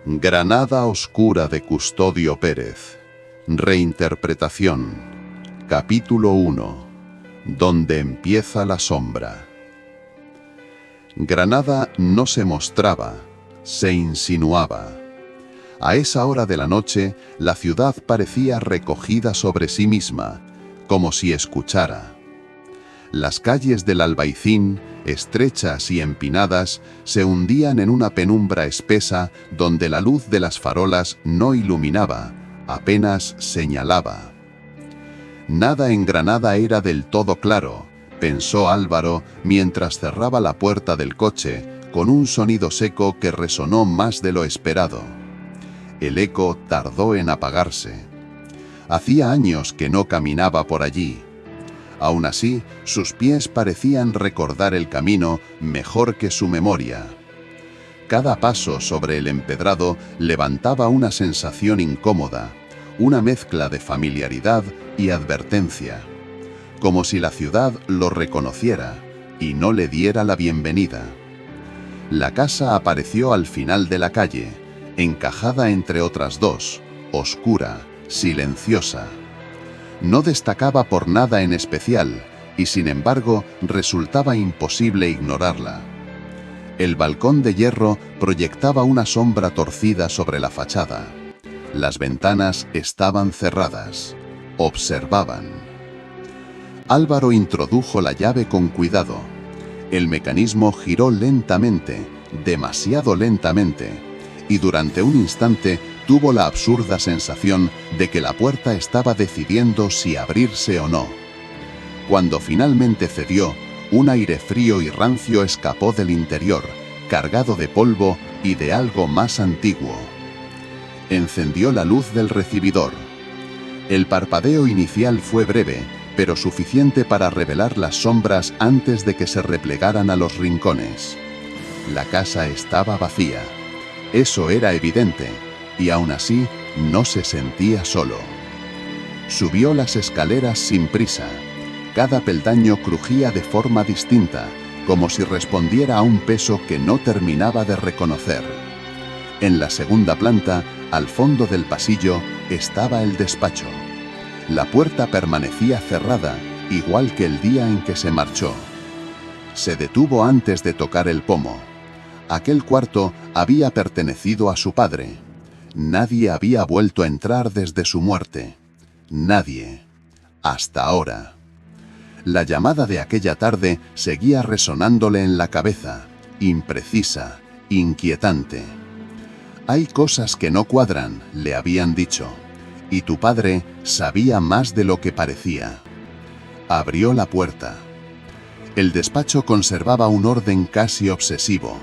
Granada Oscura de Custodio Pérez. Reinterpretación. Capítulo 1. Donde empieza la sombra. Granada no se mostraba, se insinuaba. A esa hora de la noche, la ciudad parecía recogida sobre sí misma, como si escuchara. Las calles del Albaicín, estrechas y empinadas, se hundían en una penumbra espesa donde la luz de las farolas no iluminaba, apenas señalaba. Nada en Granada era del todo claro, pensó Álvaro mientras cerraba la puerta del coche con un sonido seco que resonó más de lo esperado. El eco tardó en apagarse. Hacía años que no caminaba por allí. Aún así, sus pies parecían recordar el camino mejor que su memoria. Cada paso sobre el empedrado levantaba una sensación incómoda, una mezcla de familiaridad y advertencia, como si la ciudad lo reconociera y no le diera la bienvenida. La casa apareció al final de la calle, encajada entre otras dos, oscura, silenciosa. No destacaba por nada en especial, y sin embargo resultaba imposible ignorarla. El balcón de hierro proyectaba una sombra torcida sobre la fachada. Las ventanas estaban cerradas. Observaban. Álvaro introdujo la llave con cuidado. El mecanismo giró lentamente, demasiado lentamente, y durante un instante tuvo la absurda sensación de que la puerta estaba decidiendo si abrirse o no. Cuando finalmente cedió, un aire frío y rancio escapó del interior, cargado de polvo y de algo más antiguo. Encendió la luz del recibidor. El parpadeo inicial fue breve, pero suficiente para revelar las sombras antes de que se replegaran a los rincones. La casa estaba vacía. Eso era evidente, y aún así no se sentía solo. Subió las escaleras sin prisa. Cada peldaño crujía de forma distinta, como si respondiera a un peso que no terminaba de reconocer. En la segunda planta, al fondo del pasillo, estaba el despacho. La puerta permanecía cerrada, igual que el día en que se marchó. Se detuvo antes de tocar el pomo. Aquel cuarto había pertenecido a su padre. Nadie había vuelto a entrar desde su muerte. Nadie. Hasta ahora. La llamada de aquella tarde seguía resonándole en la cabeza, imprecisa, inquietante. «Hay cosas que no cuadran», le habían dicho, y tu padre sabía más de lo que parecía. Abrió la puerta. El despacho conservaba un orden casi obsesivo.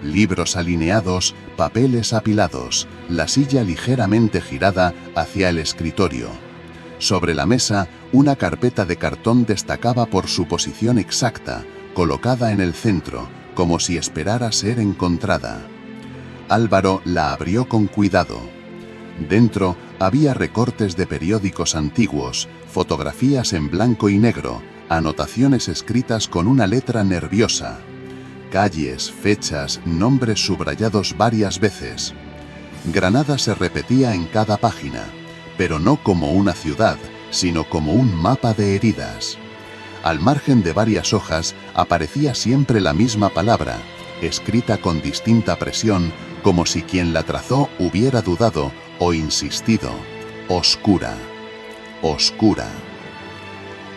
Libros alineados, papeles apilados, la silla ligeramente girada hacia el escritorio. Sobre la mesa, una carpeta de cartón destacaba por su posición exacta, colocada en el centro, como si esperara ser encontrada. Álvaro la abrió con cuidado. Dentro había recortes de periódicos antiguos, fotografías en blanco y negro, anotaciones escritas con una letra nerviosa. Calles, fechas, nombres subrayados varias veces. Granada se repetía en cada página, pero no como una ciudad, sino como un mapa de heridas. Al margen de varias hojas aparecía siempre la misma palabra, escrita con distinta presión, como si quien la trazó hubiera dudado o insistido. Oscura. Oscura.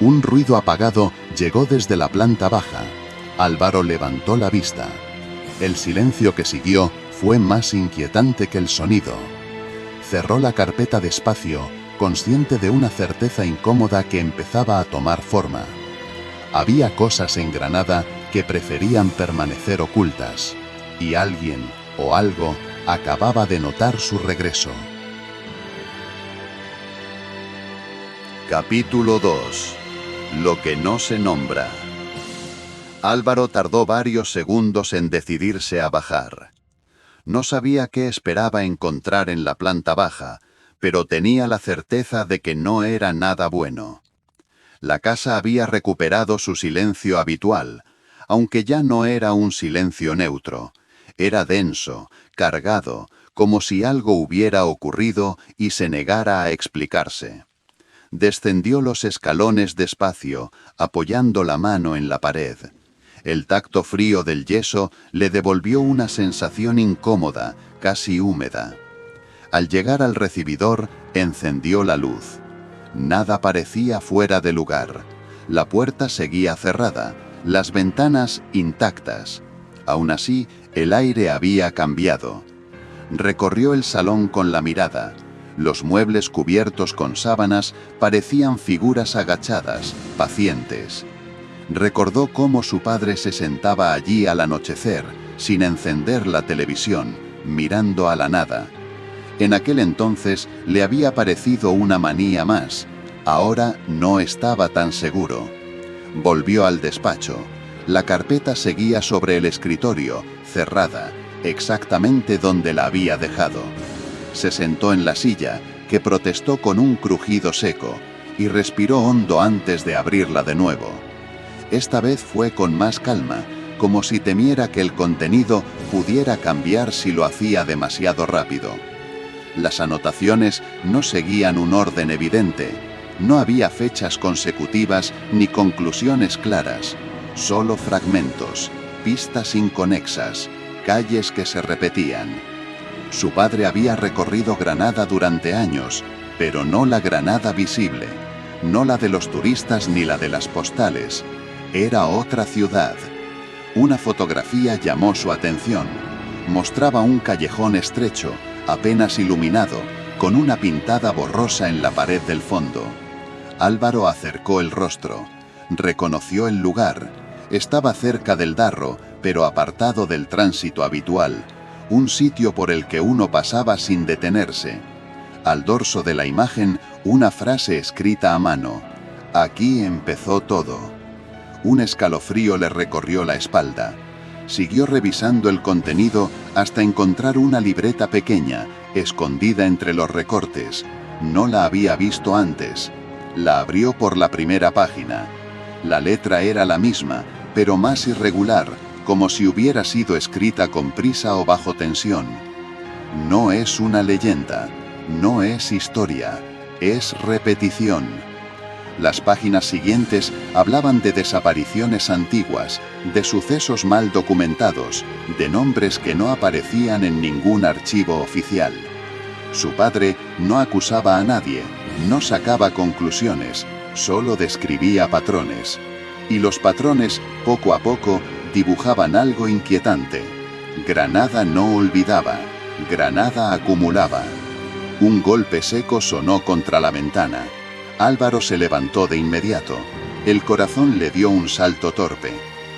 Un ruido apagado llegó desde la planta baja. Álvaro levantó la vista. El silencio que siguió fue más inquietante que el sonido. Cerró la carpeta despacio, consciente de una certeza incómoda que empezaba a tomar forma. Había cosas en Granada que preferían permanecer ocultas, y alguien o algo acababa de notar su regreso. Capítulo 2. Lo que no se nombra. Álvaro tardó varios segundos en decidirse a bajar. No sabía qué esperaba encontrar en la planta baja, pero tenía la certeza de que no era nada bueno. La casa había recuperado su silencio habitual, aunque ya no era un silencio neutro. Era denso, cargado, como si algo hubiera ocurrido y se negara a explicarse. Descendió los escalones despacio, apoyando la mano en la pared. El tacto frío del yeso le devolvió una sensación incómoda, casi húmeda. Al llegar al recibidor, encendió la luz. Nada parecía fuera de lugar. La puerta seguía cerrada, las ventanas intactas. Aún así, el aire había cambiado. Recorrió el salón con la mirada. Los muebles cubiertos con sábanas parecían figuras agachadas, pacientes. Recordó cómo su padre se sentaba allí al anochecer, sin encender la televisión, mirando a la nada. En aquel entonces le había parecido una manía más. Ahora no estaba tan seguro. Volvió al despacho. La carpeta seguía sobre el escritorio, cerrada, exactamente donde la había dejado. Se sentó en la silla, que protestó con un crujido seco, y respiró hondo antes de abrirla de nuevo. Esta vez fue con más calma, como si temiera que el contenido pudiera cambiar si lo hacía demasiado rápido. Las anotaciones no seguían un orden evidente. No había fechas consecutivas ni conclusiones claras, solo fragmentos, pistas inconexas, calles que se repetían. Su padre había recorrido Granada durante años, pero no la Granada visible, no la de los turistas ni la de las postales. Era otra ciudad. Una fotografía llamó su atención. Mostraba un callejón estrecho, apenas iluminado, con una pintada borrosa en la pared del fondo. Álvaro acercó el rostro. Reconoció el lugar. Estaba cerca del Darro, pero apartado del tránsito habitual, un sitio por el que uno pasaba sin detenerse. Al dorso de la imagen, una frase escrita a mano: «Aquí empezó todo». Un escalofrío le recorrió la espalda. Siguió revisando el contenido hasta encontrar una libreta pequeña, escondida entre los recortes. No la había visto antes. La abrió por la primera página. La letra era la misma, pero más irregular, como si hubiera sido escrita con prisa o bajo tensión. No es una leyenda, no es historia, es repetición. Las páginas siguientes hablaban de desapariciones antiguas, de sucesos mal documentados, de nombres que no aparecían en ningún archivo oficial. Su padre no acusaba a nadie, no sacaba conclusiones, solo describía patrones. Y los patrones, poco a poco, dibujaban algo inquietante. Granada no olvidaba, Granada acumulaba. Un golpe seco sonó contra la ventana. Álvaro se levantó de inmediato. El corazón le dio un salto torpe.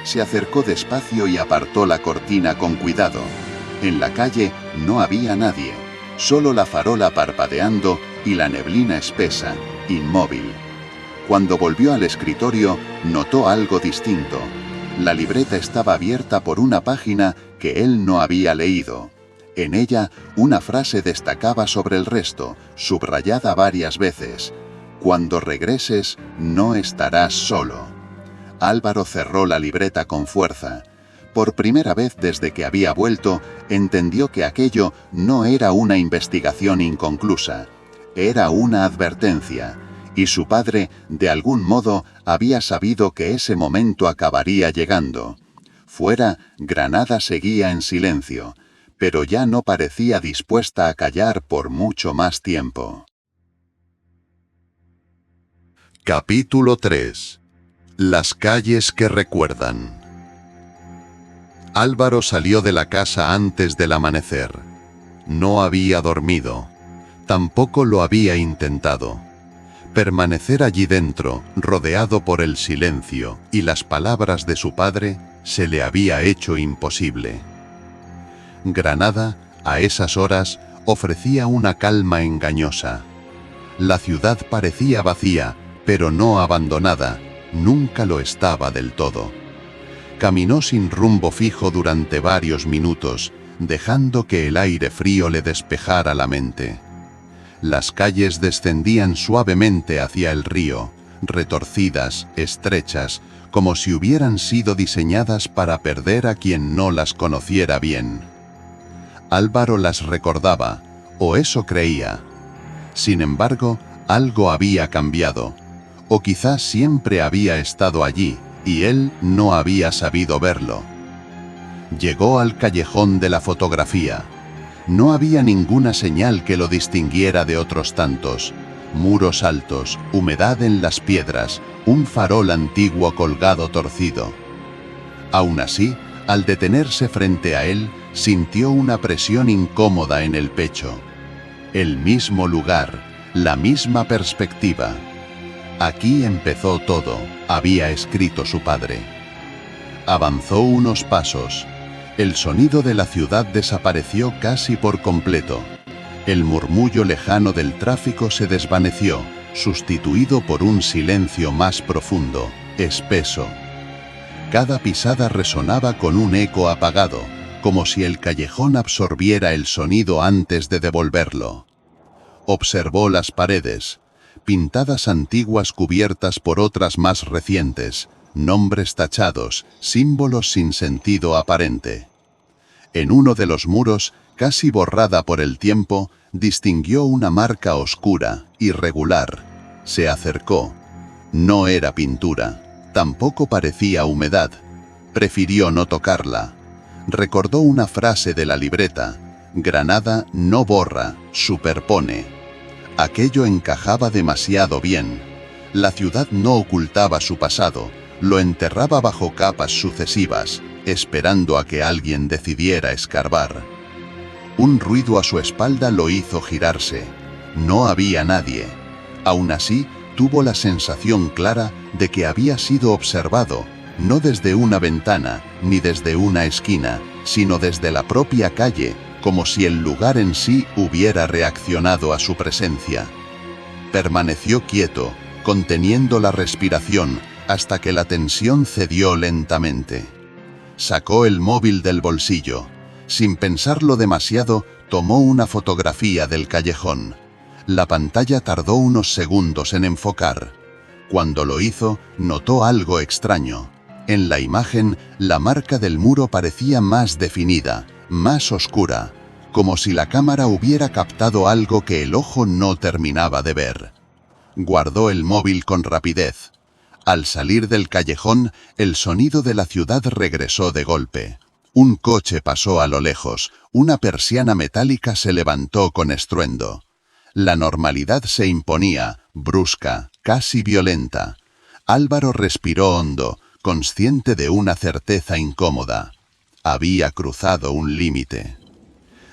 Se acercó despacio y apartó la cortina con cuidado. En la calle no había nadie, solo la farola parpadeando y la neblina espesa, inmóvil. Cuando volvió al escritorio, notó algo distinto. La libreta estaba abierta por una página que él no había leído. En ella, una frase destacaba sobre el resto, subrayada varias veces: «Cuando regreses, no estarás solo». Álvaro cerró la libreta con fuerza. Por primera vez desde que había vuelto, entendió que aquello no era una investigación inconclusa. Era una advertencia. Y su padre, de algún modo, había sabido que ese momento acabaría llegando. Fuera, Granada seguía en silencio, pero ya no parecía dispuesta a callar por mucho más tiempo. Capítulo 3. Las calles que recuerdan. Álvaro salió de la casa antes del amanecer. No había dormido. Tampoco lo había intentado. Permanecer allí dentro, rodeado por el silencio y las palabras de su padre, se le había hecho imposible. Granada, a esas horas, ofrecía una calma engañosa. La ciudad parecía vacía, pero no abandonada, nunca lo estaba del todo. Caminó sin rumbo fijo durante varios minutos, dejando que el aire frío le despejara la mente. Las calles descendían suavemente hacia el río, retorcidas, estrechas, como si hubieran sido diseñadas para perder a quien no las conociera bien. Álvaro las recordaba, o eso creía. Sin embargo, algo había cambiado, o quizás siempre había estado allí, y él no había sabido verlo. Llegó al callejón de la fotografía. No había ninguna señal que lo distinguiera de otros tantos. Muros altos, humedad en las piedras, un farol antiguo colgado torcido. Aún así, al detenerse frente a él, sintió una presión incómoda en el pecho. El mismo lugar, la misma perspectiva. Aquí empezó todo, había escrito su padre. Avanzó unos pasos. El sonido de la ciudad desapareció casi por completo. El murmullo lejano del tráfico se desvaneció, sustituido por un silencio más profundo, espeso. Cada pisada resonaba con un eco apagado, como si el callejón absorbiera el sonido antes de devolverlo. Observó las paredes, pintadas antiguas cubiertas por otras más recientes, nombres tachados, símbolos sin sentido aparente. En uno de los muros, casi borrada por el tiempo, distinguió una marca oscura, irregular. Se acercó. No era pintura. Tampoco parecía humedad. Prefirió no tocarla. Recordó una frase de la libreta: Granada no borra, superpone. Aquello encajaba demasiado bien. La ciudad no ocultaba su pasado, lo enterraba bajo capas sucesivas, esperando a que alguien decidiera escarbar. Un ruido a su espalda lo hizo girarse. No había nadie. Aún así, tuvo la sensación clara de que había sido observado, no desde una ventana, ni desde una esquina, sino desde la propia calle, como si el lugar en sí hubiera reaccionado a su presencia. Permaneció quieto, conteniendo la respiración, hasta que la tensión cedió lentamente. Sacó el móvil del bolsillo. Sin pensarlo demasiado, tomó una fotografía del callejón. La pantalla tardó unos segundos en enfocar. Cuando lo hizo, notó algo extraño. En la imagen, la marca del muro parecía más definida, más oscura, como si la cámara hubiera captado algo que el ojo no terminaba de ver. Guardó el móvil con rapidez. Al salir del callejón, el sonido de la ciudad regresó de golpe. Un coche pasó a lo lejos, una persiana metálica se levantó con estruendo. La normalidad se imponía, brusca, casi violenta. Álvaro respiró hondo, consciente de una certeza incómoda. Había cruzado un límite.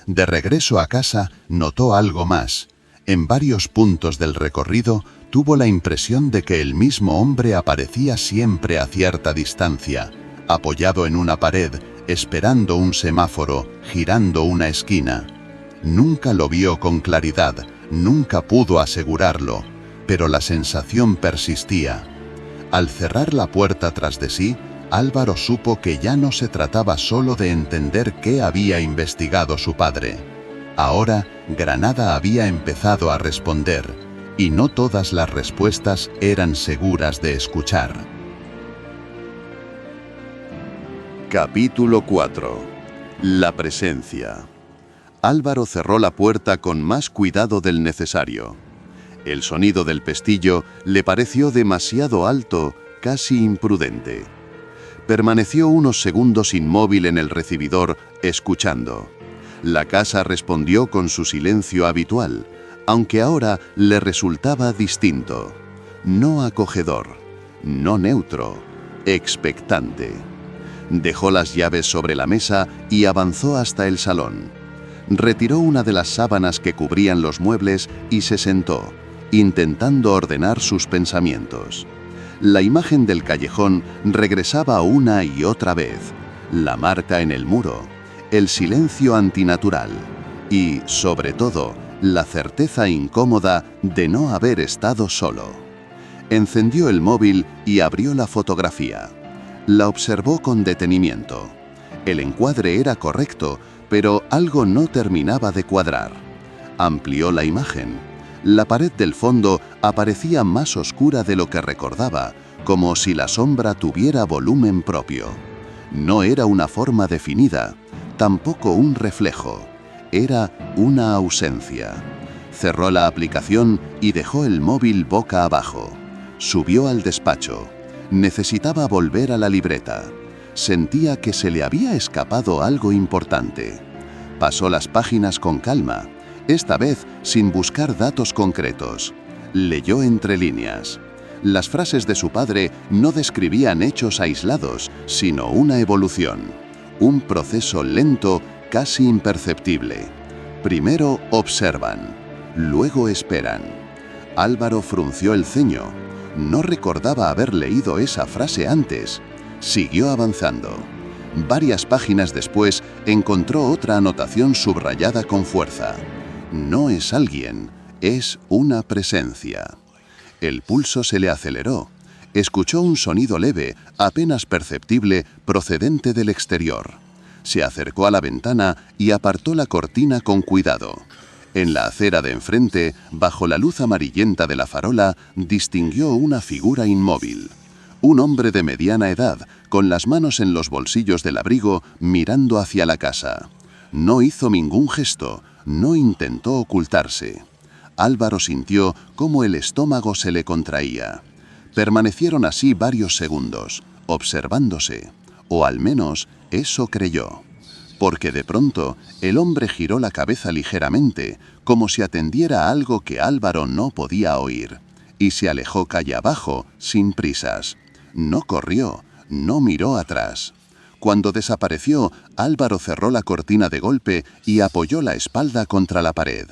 De regreso a casa, notó algo más. En varios puntos del recorrido, tuvo la impresión de que el mismo hombre aparecía siempre a cierta distancia, apoyado en una pared, esperando un semáforo, girando una esquina. Nunca lo vio con claridad, nunca pudo asegurarlo, pero la sensación persistía. Al cerrar la puerta tras de sí, Álvaro supo que ya no se trataba solo de entender qué había investigado su padre. Ahora, Granada había empezado a responder, y no todas las respuestas eran seguras de escuchar. Capítulo 4. La presencia. Álvaro cerró la puerta con más cuidado del necesario. El sonido del pestillo le pareció demasiado alto, casi imprudente. Permaneció unos segundos inmóvil en el recibidor, escuchando. La casa respondió con su silencio habitual, aunque ahora le resultaba distinto. No acogedor, no neutro, expectante. Dejó las llaves sobre la mesa y avanzó hasta el salón. Retiró una de las sábanas que cubrían los muebles y se sentó, intentando ordenar sus pensamientos. La imagen del callejón regresaba una y otra vez, la marca en el muro, el silencio antinatural y, sobre todo, la certeza incómoda de no haber estado solo. Encendió el móvil y abrió la fotografía. La observó con detenimiento. El encuadre era correcto, pero algo no terminaba de cuadrar. Amplió la imagen. La pared del fondo aparecía más oscura de lo que recordaba, como si la sombra tuviera volumen propio. No era una forma definida, tampoco un reflejo. Era una ausencia. Cerró la aplicación y dejó el móvil boca abajo. Subió al despacho. Necesitaba volver a la libreta. Sentía que se le había escapado algo importante. Pasó las páginas con calma, esta vez sin buscar datos concretos. Leyó entre líneas. Las frases de su padre no describían hechos aislados, sino una evolución. Un proceso lento, casi imperceptible. Primero observan, luego esperan. Álvaro frunció el ceño. No recordaba haber leído esa frase antes. Siguió avanzando. Varias páginas después encontró otra anotación subrayada con fuerza. No es alguien, es una presencia. El pulso se le aceleró. Escuchó un sonido leve, apenas perceptible, procedente del exterior. Se acercó a la ventana y apartó la cortina con cuidado. En la acera de enfrente, bajo la luz amarillenta de la farola, distinguió una figura inmóvil. Un hombre de mediana edad, con las manos en los bolsillos del abrigo, mirando hacia la casa. No hizo ningún gesto, no intentó ocultarse. Álvaro sintió cómo el estómago se le contraía. Permanecieron así varios segundos, observándose, o al menos eso creyó. Porque de pronto el hombre giró la cabeza ligeramente, como si atendiera a algo que Álvaro no podía oír, y se alejó calle abajo, sin prisas. No corrió, no miró atrás. Cuando desapareció, Álvaro cerró la cortina de golpe y apoyó la espalda contra la pared.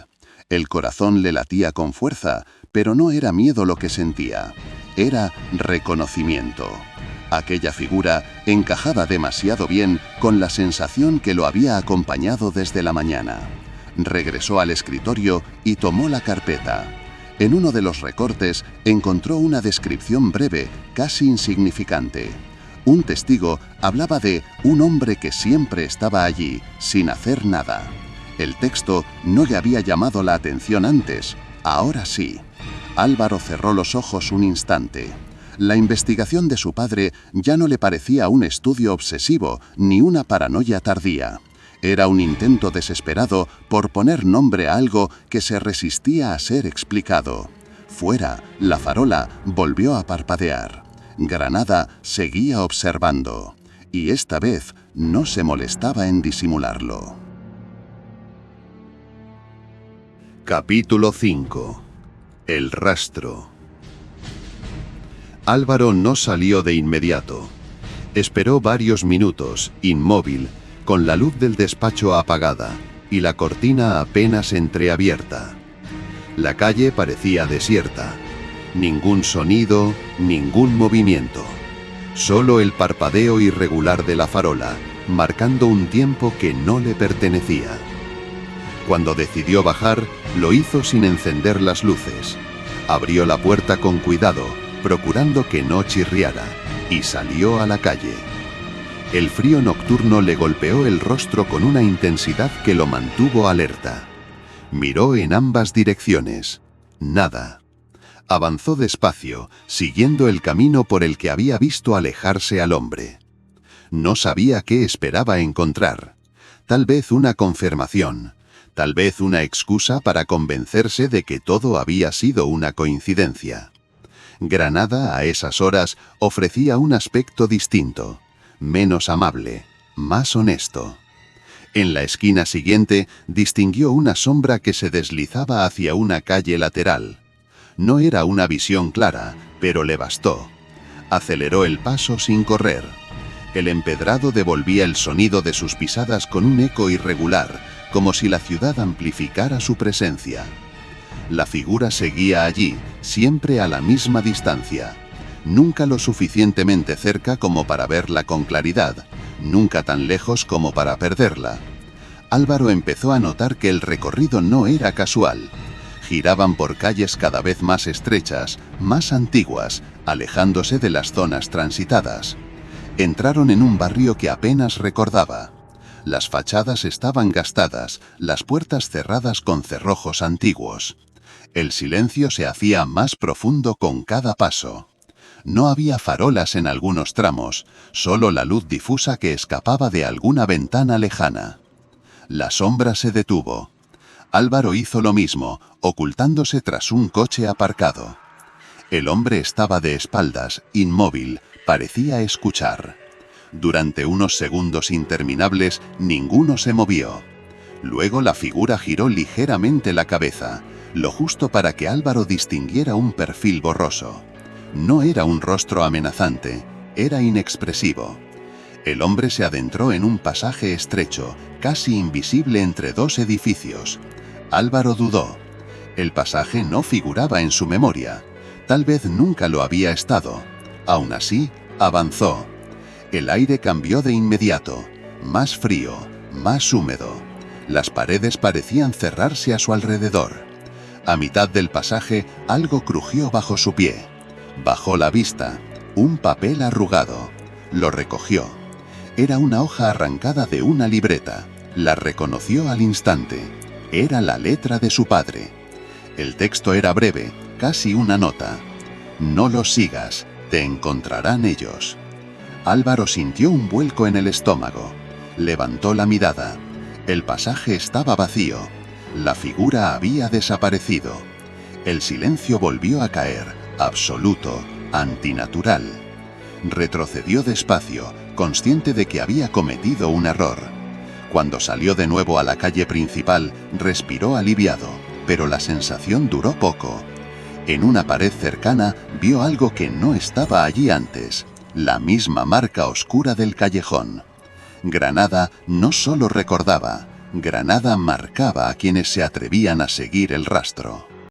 El corazón le latía con fuerza, pero no era miedo lo que sentía. Era reconocimiento. Aquella figura encajaba demasiado bien con la sensación que lo había acompañado desde la mañana. Regresó al escritorio y tomó la carpeta. En uno de los recortes encontró una descripción breve, casi insignificante. Un testigo hablaba de un hombre que siempre estaba allí, sin hacer nada. El texto no le había llamado la atención antes, ahora sí. Álvaro cerró los ojos un instante. La investigación de su padre ya no le parecía un estudio obsesivo ni una paranoia tardía. Era un intento desesperado por poner nombre a algo que se resistía a ser explicado. Fuera, la farola volvió a parpadear. Granada seguía observando, y esta vez no se molestaba en disimularlo. Capítulo 5. El rastro. Álvaro no salió de inmediato. Esperó varios minutos, inmóvil, con la luz del despacho apagada y la cortina apenas entreabierta. La calle parecía desierta. Ningún sonido, ningún movimiento. Solo el parpadeo irregular de la farola, marcando un tiempo que no le pertenecía. Cuando decidió bajar, lo hizo sin encender las luces. Abrió la puerta con cuidado, procurando que no chirriara, y salió a la calle. El frío nocturno le golpeó el rostro con una intensidad que lo mantuvo alerta. Miró en ambas direcciones. Nada. Avanzó despacio, siguiendo el camino por el que había visto alejarse al hombre. No sabía qué esperaba encontrar. Tal vez una confirmación. Tal vez una excusa para convencerse de que todo había sido una coincidencia. Granada, a esas horas, ofrecía un aspecto distinto, menos amable, más honesto. En la esquina siguiente distinguió una sombra que se deslizaba hacia una calle lateral. No era una visión clara, pero le bastó. Aceleró el paso sin correr. El empedrado devolvía el sonido de sus pisadas con un eco irregular, como si la ciudad amplificara su presencia. La figura seguía allí, siempre a la misma distancia. Nunca lo suficientemente cerca como para verla con claridad, nunca tan lejos como para perderla. Álvaro empezó a notar que el recorrido no era casual. Giraban por calles cada vez más estrechas, más antiguas, alejándose de las zonas transitadas. Entraron en un barrio que apenas recordaba. Las fachadas estaban gastadas, las puertas cerradas con cerrojos antiguos. El silencio se hacía más profundo con cada paso. No había farolas en algunos tramos, solo la luz difusa que escapaba de alguna ventana lejana. La sombra se detuvo. Álvaro hizo lo mismo, ocultándose tras un coche aparcado. El hombre estaba de espaldas, inmóvil, parecía escuchar. Durante unos segundos interminables, ninguno se movió. Luego la figura giró ligeramente la cabeza, lo justo para que Álvaro distinguiera un perfil borroso. No era un rostro amenazante, era inexpresivo. El hombre se adentró en un pasaje estrecho, casi invisible entre dos edificios. Álvaro dudó. El pasaje no figuraba en su memoria. Tal vez nunca lo había estado. Aún así, avanzó. El aire cambió de inmediato, más frío, más húmedo. Las paredes parecían cerrarse a su alrededor. A mitad del pasaje, algo crujió bajo su pie. Bajó la vista. Un papel arrugado. Lo recogió. Era una hoja arrancada de una libreta. La reconoció al instante. Era la letra de su padre. El texto era breve, casi una nota. No los sigas, te encontrarán ellos. Álvaro sintió un vuelco en el estómago. Levantó la mirada. El pasaje estaba vacío. La figura había desaparecido. El silencio volvió a caer, absoluto, antinatural. Retrocedió despacio, consciente de que había cometido un error. Cuando salió de nuevo a la calle principal, respiró aliviado, pero la sensación duró poco. En una pared cercana vio algo que no estaba allí antes, la misma marca oscura del callejón. Granada no solo recordaba, Granada marcaba a quienes se atrevían a seguir el rastro.